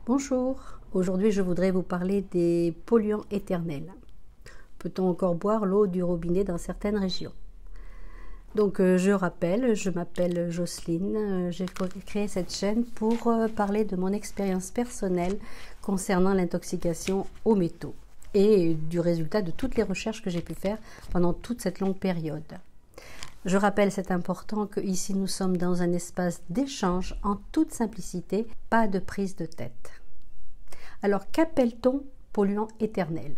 Bonjour, aujourd'hui je voudrais vous parler des polluants éternels. Peut-on encore boire l'eau du robinet dans certaines régions? Donc je rappelle, je m'appelle Jocelyne, j'ai créé cette chaîne pour parler de mon expérience personnelle concernant l'intoxication aux métaux et du résultat de toutes les recherches que j'ai pu faire pendant toute cette longue période. Je rappelle, c'est important qu'ici nous sommes dans un espace d'échange en toute simplicité, pas de prise de tête. Alors qu'appelle-t-on polluant éternel?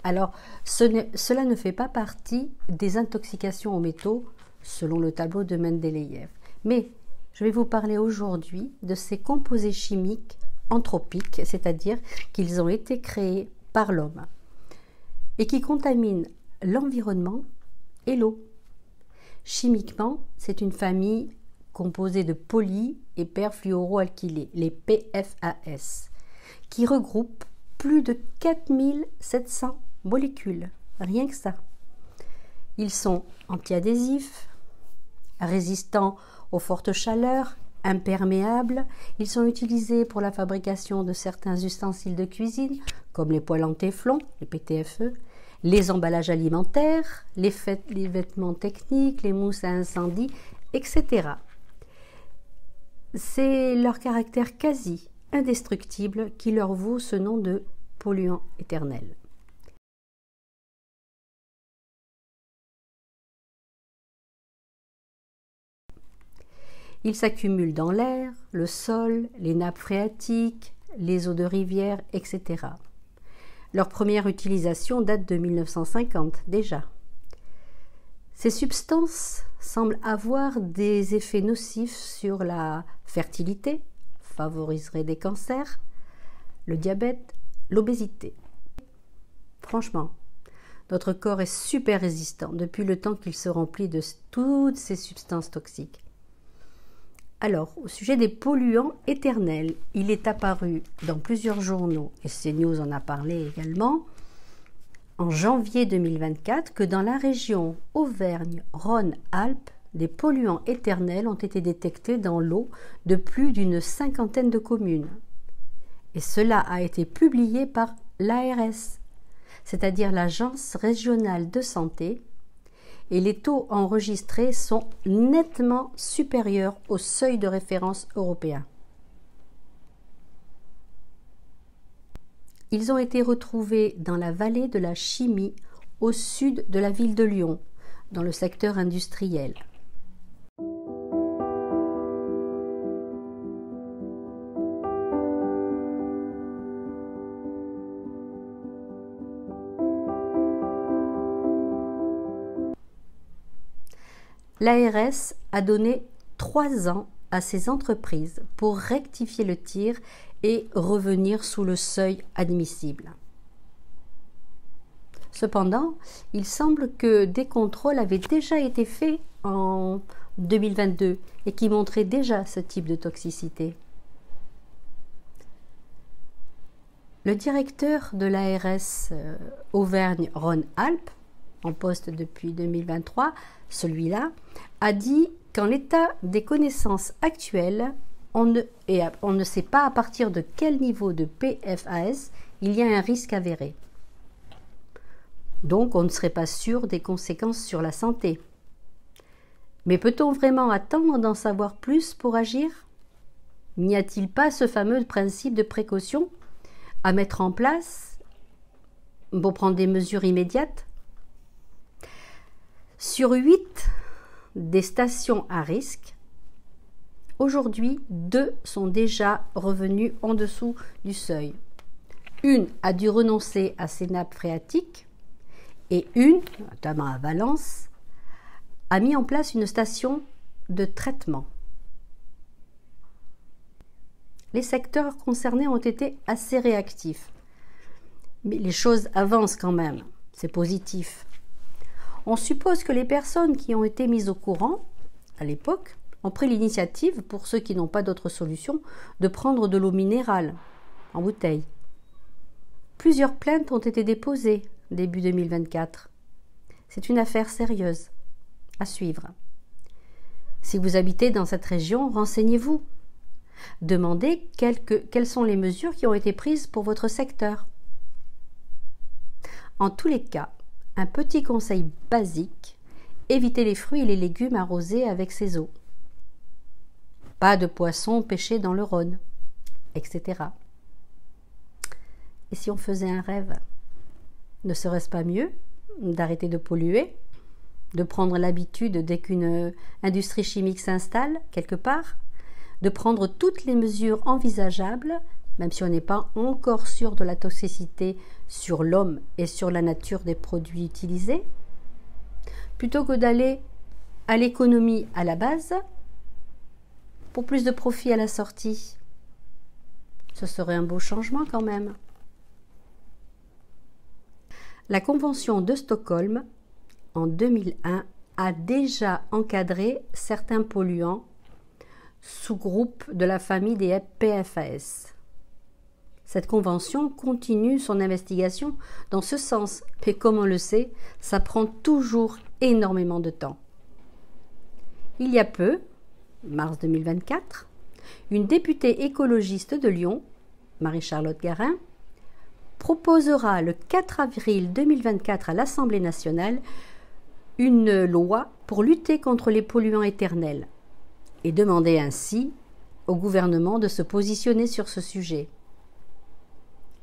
Alors cela ne fait pas partie des intoxications aux métaux selon le tableau de Mendeleïev. Mais je vais vous parler aujourd'hui de ces composés chimiques anthropiques, c'est-à-dire qu'ils ont été créés par l'homme et qui contaminent l'environnement et l'eau. Chimiquement, c'est une famille composée de poly- et perfluoroalkylés, les PFAS, qui regroupent plus de 4700 molécules, rien que ça. Ils sont antiadhésifs, résistants aux fortes chaleurs, imperméables. Ils sont utilisés pour la fabrication de certains ustensiles de cuisine, comme les poêles en téflon, les PTFE, les emballages alimentaires, les vêtements techniques, les mousses à incendie, etc. C'est leur caractère quasi indestructible qui leur vaut ce nom de polluant éternel. Ils s'accumulent dans l'air, le sol, les nappes phréatiques, les eaux de rivière, etc. Leur première utilisation date de 1950 déjà. Ces substances semblent avoir des effets nocifs sur la fertilité, favoriseraient des cancers, le diabète, l'obésité. Franchement, notre corps est super résistant depuis le temps qu'il se remplit de toutes ces substances toxiques. Alors, au sujet des polluants éternels, il est apparu dans plusieurs journaux, et CNews en a parlé également, en janvier 2024, que dans la région Auvergne-Rhône-Alpes, des polluants éternels ont été détectés dans l'eau de plus d'une cinquantaine de communes. Et cela a été publié par l'ARS, c'est-à-dire l'Agence régionale de santé, et les taux enregistrés sont nettement supérieurs au seuil de référence européen. Ils ont été retrouvés dans la vallée de la Chimie, au sud de la ville de Lyon, dans le secteur industriel. L'ARS a donné 3 ans à ces entreprises pour rectifier le tir et revenir sous le seuil admissible. Cependant, il semble que des contrôles avaient déjà été faits en 2022 et qui montraient déjà ce type de toxicité. Le directeur de l'ARS Auvergne-Rhône-Alpes, en poste depuis 2023, celui-là, a dit qu'en l'état des connaissances actuelles, on ne sait pas à partir de quel niveau de PFAS il y a un risque avéré. Donc on ne serait pas sûr des conséquences sur la santé. Mais peut-on vraiment attendre d'en savoir plus pour agir? N'y a-t-il pas ce fameux principe de précaution à mettre en place pour prendre des mesures immédiates? Sur 8 des stations à risque, aujourd'hui, 2 sont déjà revenues en dessous du seuil. Une a dû renoncer à ses nappes phréatiques et une, notamment à Valence, a mis en place une station de traitement. Les secteurs concernés ont été assez réactifs, mais les choses avancent quand même, c'est positif. On suppose que les personnes qui ont été mises au courant, à l'époque, ont pris l'initiative, pour ceux qui n'ont pas d'autre solution, de prendre de l'eau minérale, en bouteille. Plusieurs plaintes ont été déposées début 2024. C'est une affaire sérieuse, à suivre. Si vous habitez dans cette région, renseignez-vous. Demandez quelles sont les mesures qui ont été prises pour votre secteur. En tous les cas, un petit conseil basique, évitez les fruits et les légumes arrosés avec ces eaux. Pas de poissons pêchés dans le Rhône, etc. Et si on faisait un rêve, ne serait-ce pas mieux d'arrêter de polluer, de prendre l'habitude dès qu'une industrie chimique s'installe quelque part, de prendre toutes les mesures envisageables, même si on n'est pas encore sûr de la toxicité sur l'homme et sur la nature des produits utilisés, plutôt que d'aller à l'économie à la base pour plus de profit à la sortie. Ce serait un beau changement quand même. La Convention de Stockholm, en 2001, a déjà encadré certains polluants sous-groupes de la famille des PFAS. Cette convention continue son investigation dans ce sens, mais comme on le sait, ça prend toujours énormément de temps. Il y a peu, mars 2024, une députée écologiste de Lyon, Marie-Charlotte Garin, proposera le 4 avril 2024 à l'Assemblée nationale une loi pour lutter contre les polluants éternels et demander ainsi au gouvernement de se positionner sur ce sujet.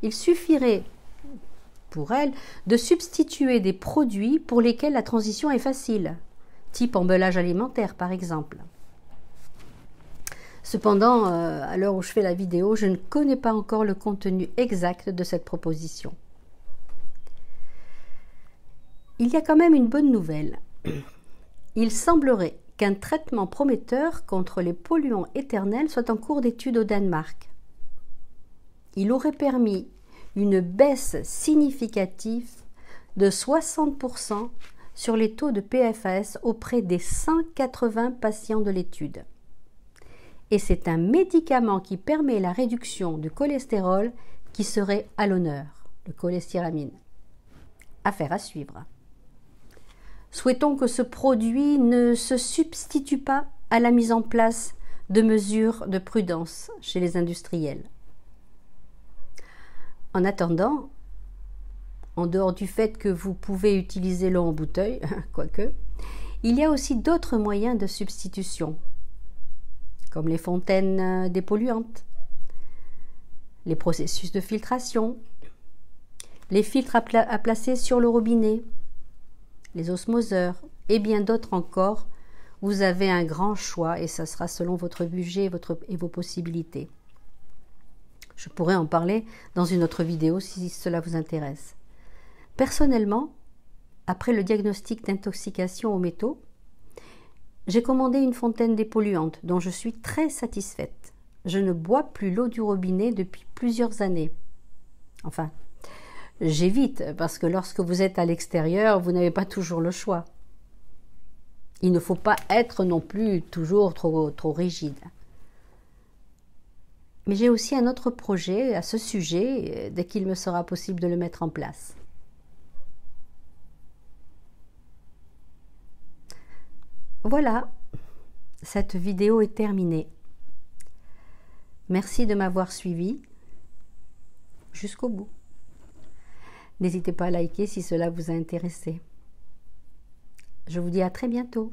Il suffirait pour elle de substituer des produits pour lesquels la transition est facile, type emballage alimentaire par exemple. Cependant, à l'heure où je fais la vidéo, je ne connais pas encore le contenu exact de cette proposition. Il y a quand même une bonne nouvelle. Il semblerait qu'un traitement prometteur contre les polluants éternels soit en cours d'étude au Danemark. Il aurait permis une baisse significative de 60% sur les taux de PFAS auprès des 180 patients de l'étude. Et c'est un médicament qui permet la réduction du cholestérol qui serait à l'honneur, le cholestéramine. Affaire à suivre. Souhaitons que ce produit ne se substitue pas à la mise en place de mesures de prudence chez les industriels. En attendant, en dehors du fait que vous pouvez utiliser l'eau en bouteille, quoique, il y a aussi d'autres moyens de substitution, comme les fontaines dépolluantes, les processus de filtration, les filtres à placer sur le robinet, les osmoseurs et bien d'autres encore. Vous avez un grand choix et ça sera selon votre budget et vos possibilités. Je pourrais en parler dans une autre vidéo si cela vous intéresse. Personnellement, après le diagnostic d'intoxication aux métaux, j'ai commandé une fontaine dépolluante dont je suis très satisfaite. Je ne bois plus l'eau du robinet depuis plusieurs années. Enfin, j'évite parce que lorsque vous êtes à l'extérieur, vous n'avez pas toujours le choix. Il ne faut pas être non plus toujours trop rigide. Mais j'ai aussi un autre projet à ce sujet dès qu'il me sera possible de le mettre en place. Voilà, cette vidéo est terminée. Merci de m'avoir suivi jusqu'au bout. N'hésitez pas à liker si cela vous a intéressé. Je vous dis à très bientôt.